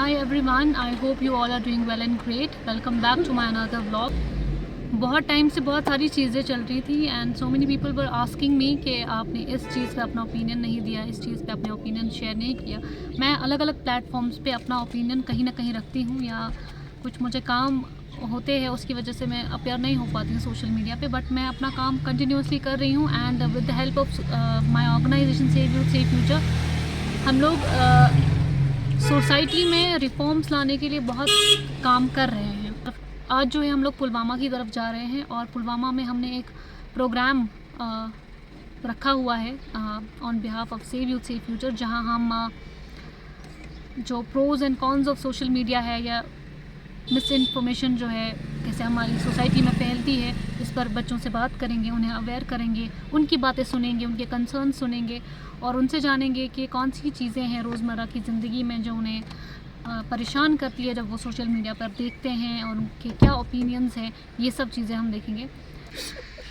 Hi everyone, I hope you all are doing well and great. Welcome back to my another vlog. बहुत time से बहुत सारी चीज़ें चल रही थी and so many people were asking me कि आपने इस चीज़ पे अपना ओपिनियन नहीं दिया, इस चीज़ पे अपने ओपिनियन शेयर नहीं किया। मैं अलग अलग प्लेटफॉर्म्स पे अपना ओपिनियन कहीं ना कहीं रखती हूँ या कुछ मुझे काम होते हैं उसकी वजह से मैं अपेयर नहीं हो पाती हूँ सोशल मीडिया पे, बट मैं अपना काम कंटिन्यूसली कर रही हूँ and with the help of my organisation save youth save future हम लोग सोसाइटी में रिफॉर्म्स लाने के लिए बहुत काम कर रहे हैं। आज जो है हम लोग पुलवामा की तरफ जा रहे हैं और पुलवामा में हमने एक प्रोग्राम रखा हुआ है on behalf of save youth save future, जहां हम जो pros and cons of social media है या मिस इन्फॉर्मेशन जो है कैसे हमारी सोसाइटी में फैलती है, इस पर बच्चों से बात करेंगे, उन्हें अवेयर करेंगे, उनकी बातें सुनेंगे, उनके कंसर्न सुनेंगे और उनसे जानेंगे कि कौन सी चीज़ें हैं रोज़मर्रा की ज़िंदगी में जो उन्हें परेशान करती है जब वो सोशल मीडिया पर देखते हैं और उनके क्या ओपिनियंस हैं। ये सब चीज़ें हम देखेंगे।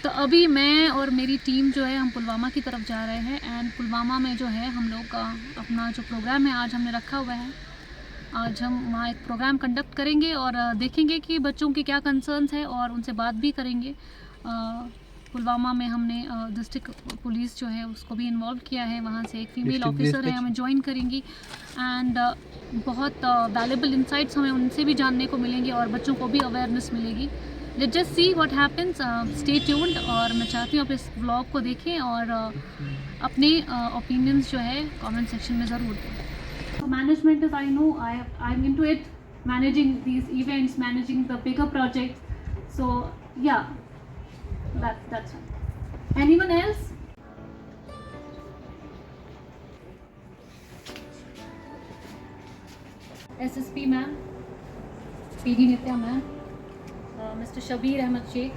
तो अभी मैं और मेरी टीम जो है हम पुलवामा की तरफ जा रहे हैं एंड पुलवामा में जो है हम लोग का अपना जो प्रोग्राम है आज हमने रखा हुआ है। आज हम वहाँ एक प्रोग्राम कंडक्ट करेंगे और देखेंगे कि बच्चों के क्या कंसर्न्स है और उनसे बात भी करेंगे। पुलवामा में हमने डिस्ट्रिक्ट पुलिस जो है उसको भी इन्वॉल्व किया है, वहाँ से एक फ़ीमेल ऑफिसर है हमें ज्वाइन करेंगी एंड बहुत वैल्यूबल इंसाइट्स हमें उनसे भी जानने को मिलेंगे और बच्चों को भी अवेयरनेस मिलेगी। Let's just see what happens, stay tuned. और मैं चाहती हूँ आप इस व्लॉग को देखें और अपने ओपिनियंस जो है कमेंट सेक्शन में ज़रूर दें। Management is, I know, I'm into it, managing these events, managing the bigger projects. So yeah, that's it. Anyone else? SSP ma'am, PD Nitya ma'am, Mr. Shabir Ahmed Sheikh,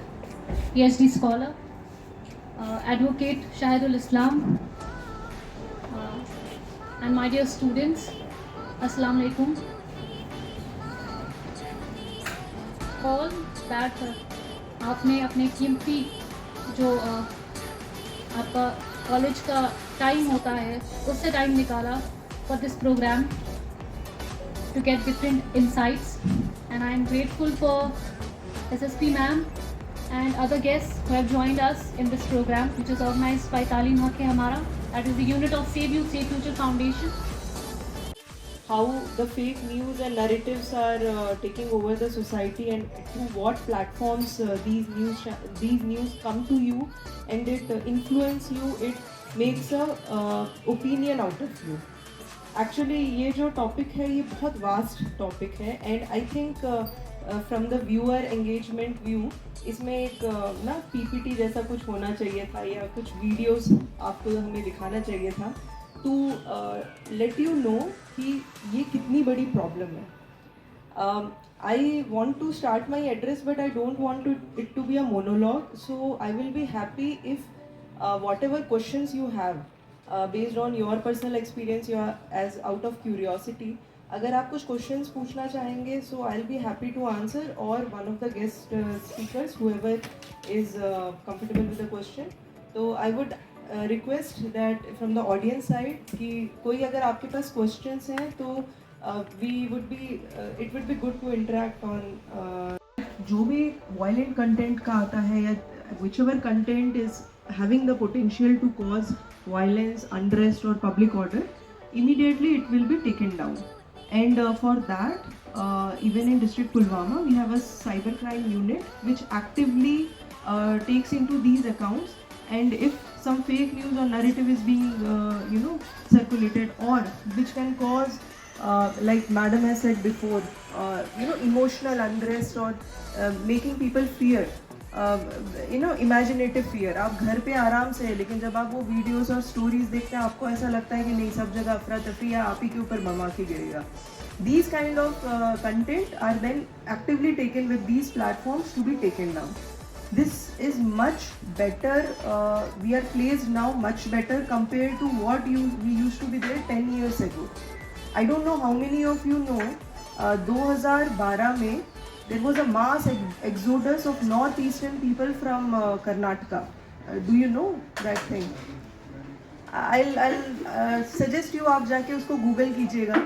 PhD scholar, Advocate Shahidul Islam, and my dear students, Assalamu alaikum. All that आपने अपने कीमती जो आपका college का time होता है उससे time निकाला for this program to get different insights, and I am grateful for SSP ma'am and other guests who have joined us in this program, which is organized by Talim Haq Hai Hamara, that is the unit of Save Youth Save Future Foundation. How the fake news and narratives are taking over the society, and through what platforms these news come to you, and it influence you, it makes a opinion out of you. Actually ये जो topic है ये बहुत vast topic है, and I think from the viewer engagement view इसमें एक ना PPT जैसा कुछ होना चाहिए था या कुछ videos आपको हमें दिखाना चाहिए था to let you know कि ये कितनी बड़ी problem है. I want to start my address, but I don't want it to be a monologue, so I will be happy if whatever questions you have based on your personal experience, your as out of curiosity, अगर आप कुछ questions पूछना चाहेंगे, so I'll be happy to answer, or one of the guest speakers, whoever is comfortable with the question. So I would request that from the audience side कि कोई अगर आपके पास questions हैं तो we would be it would be good to interact on जो भी violent content का आता है या whichever content is having the potential to cause violence, unrest or public order, immediately it will be taken down. And for that, even in District Pulwama, we have a cybercrime unit which actively takes into these accounts, and if some fake news or narrative is being circulated, or which can cause like madam has said before, emotional unrest or making people fear, imaginative fear. आप घर पे आराम से है, लेकिन जब आप वो वीडियोस और स्टोरीज देखते हैं आपको ऐसा लगता है कि नहीं, सब जगह अफरा तफरी है, आप ही के ऊपर बम आके गिरेगा. These kind of content are then actively taken with these platforms to be taken down. This is much better. We are placed now much better compared to what we used to be there 10 years ago. I don't know how many of you know, 2012 में there was a mass exodus of northeastern people from Karnataka. Do you know that thing? I'll suggest you आप जाके उसको Google कीजिएगा.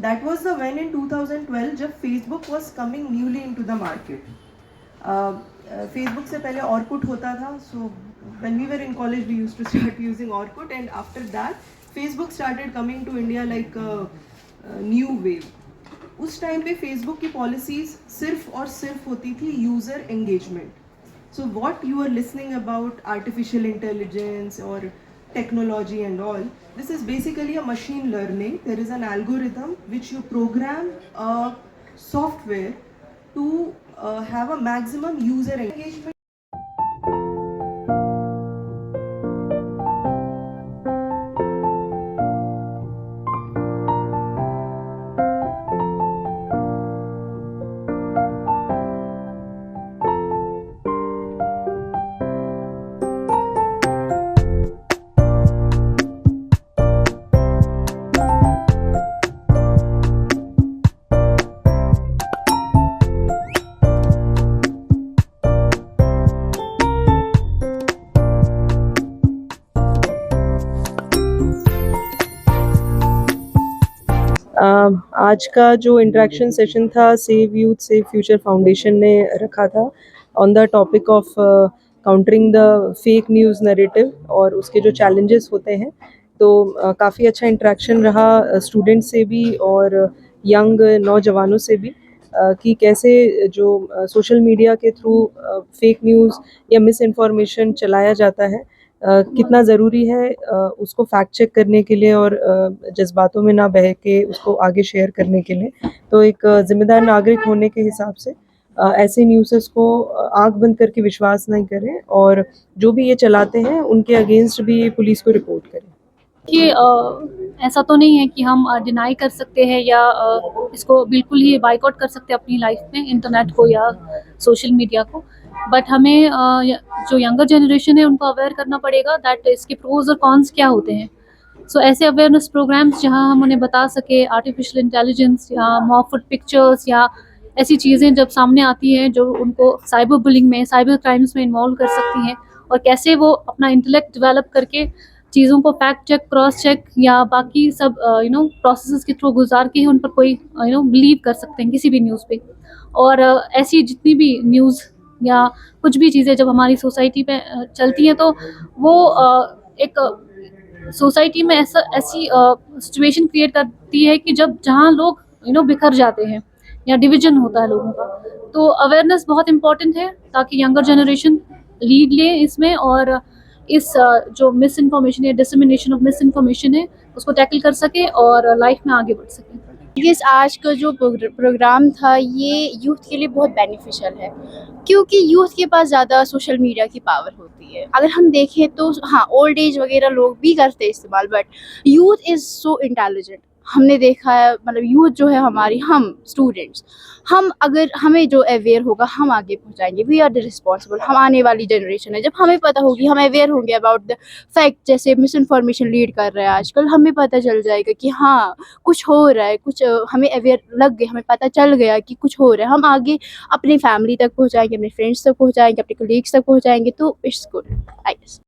That was the when in 2012 जब Facebook was coming newly into the market. Facebook से पहले Orkut होता था, so when we were in college we used to start using Orkut, and after that Facebook started coming to India like a new wave. उस time पे Facebook की policies सिर्फ और सिर्फ होती थी user engagement. So what you are listening about artificial intelligence or technology and all, this is basically a machine learning. There is an algorithm which you program a software to have a maximum user engagement. आज का जो interaction session था save youth save future foundation ने रखा था on the topic of countering the fake news narrative और उसके जो चैलेंजेस होते हैं. तो काफ़ी अच्छा इंटरेक्शन रहा स्टूडेंट से भी और यंग नौजवानों से भी कि कैसे जो सोशल मीडिया के थ्रू फेक न्यूज़ या मिस इन्फॉर्मेशन चलाया जाता है, कितना ज़रूरी है उसको फैक्ट चेक करने के लिए और जज्बातों में ना बह के उसको आगे शेयर करने के लिए. तो एक ज़िम्मेदार नागरिक होने के हिसाब से ऐसे न्यूज़ेस को आँख बंद करके विश्वास नहीं करें और जो भी ये चलाते हैं उनके अगेंस्ट भी पुलिस को रिपोर्ट करें. कि ऐसा तो नहीं है कि हम डिनाई कर सकते हैं या इसको बिल्कुल ही बाइकआउट कर सकते हैं अपनी लाइफ में इंटरनेट को या सोशल मीडिया को, बट हमें जो यंगर जनरेशन है उनको अवेयर करना पड़ेगा दैट इसके प्रोज और कॉन्स क्या होते हैं. सो ऐसे अवेयरनेस प्रोग्राम्स जहां हम उन्हें बता सके आर्टिफिशियल इंटेलिजेंस या मॉर्फड पिक्चर्स या ऐसी चीज़ें जब सामने आती हैं जो उनको साइबर बुलिंग में साइबर क्राइम्स में इन्वॉल्व कर सकती हैं और कैसे वो अपना इंटेलेक्ट डेवलप करके चीज़ों को फैक्ट चेक क्रॉस चेक या बाकी सब प्रोसेसेस के थ्रू गुजार के उन पर कोई बिलीव कर सकते हैं किसी भी न्यूज़ पे. और ऐसी जितनी भी न्यूज़ या कुछ भी चीज़ें जब हमारी सोसाइटी पे चलती हैं तो वो एक सोसाइटी में ऐसी सिचुएशन क्रिएट करती है कि जहाँ लोग बिखर जाते हैं या डिवीजन होता है लोगों का. तो अवेयरनेस बहुत इम्पोर्टेंट है ताकि यंगर जनरेशन लीड ले इसमें और इस जो मिस इन्फॉर्मेशन या डिसमिनेशन ऑफ मिस इन्फॉर्मेशन है उसको टैकल कर सके और लाइफ में आगे बढ़ सके. इस आज का जो प्रोग्राम था ये यूथ के लिए बहुत बेनिफिशियल है क्योंकि यूथ के पास ज़्यादा सोशल मीडिया की पावर होती है. अगर हम देखें तो हाँ ओल्ड एज वगैरह लोग भी करते हैं इस्तेमाल, but youth is so intelligent. हमने देखा है मतलब यूथ जो है हमारी, हम स्टूडेंट्स, हम अगर हमें जो अवेयर होगा हम आगे पहुंचाएंगे. We are the responsible. हम आने वाली जनरेशन है. जब हमें पता होगी, हम अवेयर होंगे अबाउट द फैक्ट, जैसे मिस इन्फॉर्मेशन लीड कर रहा है आजकल, हमें पता चल जाएगा कि हाँ कुछ हो रहा है, कुछ हमें अवेयर लग गए, हमें पता चल गया कि कुछ हो रहा है. हम आगे अपनी फैमिली तक पहुँचाएंगे, अपने फ्रेंड्स तक पहुँचाएंगे, अपने कोलीग्स तक पहुँचाएंगे. तो इट्स गुड आई गेस.